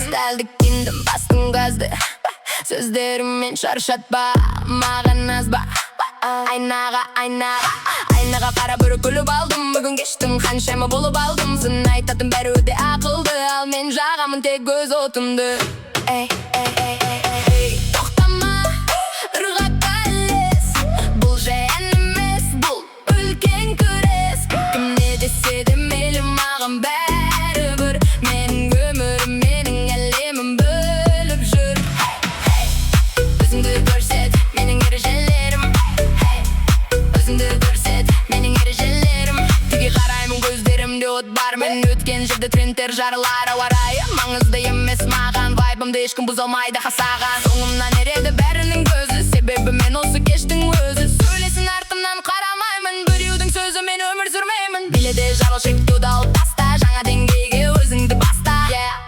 Стәлдіккендім бастың газды сөздеріммен шаршатпа, маған азба. Айнаға қара бір күліп алдым, бүгін кештім қаншама болып алдым. Сын айтатын бәрі өте ақылды, ал мен жағамын тек өз отымды. Тоқтама, ырғаққа ілес, бұл жайын емес, бұл үлкен күрес. Кім не десе де мейлі маған бәрібір, менің өмірім, менің әлемім бөліп жүр. Өзіңді көрсет, менің ережелерім. Өзіңді көрсет, менің ережелерім. Түге қараймын көздерімде от бар, мен өткен жерде трендтер жарылар. Ауа райы маңызды емес маған, вайбымды ешкім бұза алмайды қасаған. Соңымнан ереді бәрінің көзі, себебі мен осы кештің өзі. Сөйлесін артымнан қарамаймын, біреудің сөзі мен өмір сүрмеймін. Биледе жарыл шектеуді алып таста, жаңа деңгейге өзіңді баста.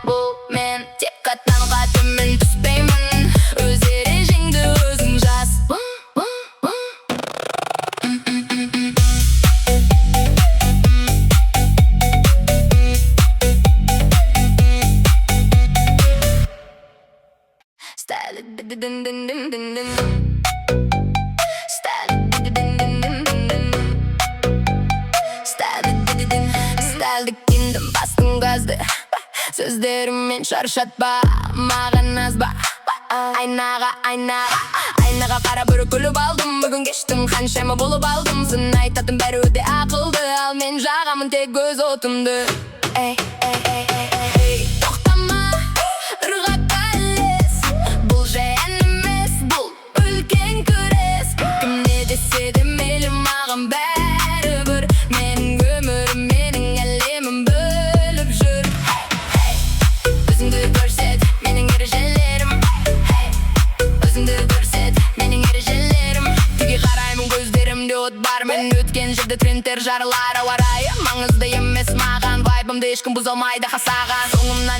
Бұл мен тек қатанға төмен түспеймін, өз ережеңді өзің жаз. Стәлдіккендім бастың газды сөздеріммен шаршатпа, маған азба. Айнаға қара бір күліп алдым, бүгін кештім қаншама болып алдым. Сын айтатын бәрі өте ақылды, ал мен жағамын тек өз отымды. Тоқтама, ырғаққа ілес, бұл жайын емес, бұл үлкен күрес. Кім не десе де мейлі маған бәрібір, менің өмірім, менің әлемім бөліп жүр. Өзіңді көрсет, менің ережелерім. Өзіңді көрсет, менің ережелерім. Түге қараймын көздерімде от бар, мен өткен жерде трендтер жарылар. Ауа райы маңызды емес маған, вайбымды ешкім бұза алмайды қасаған. Соңымнан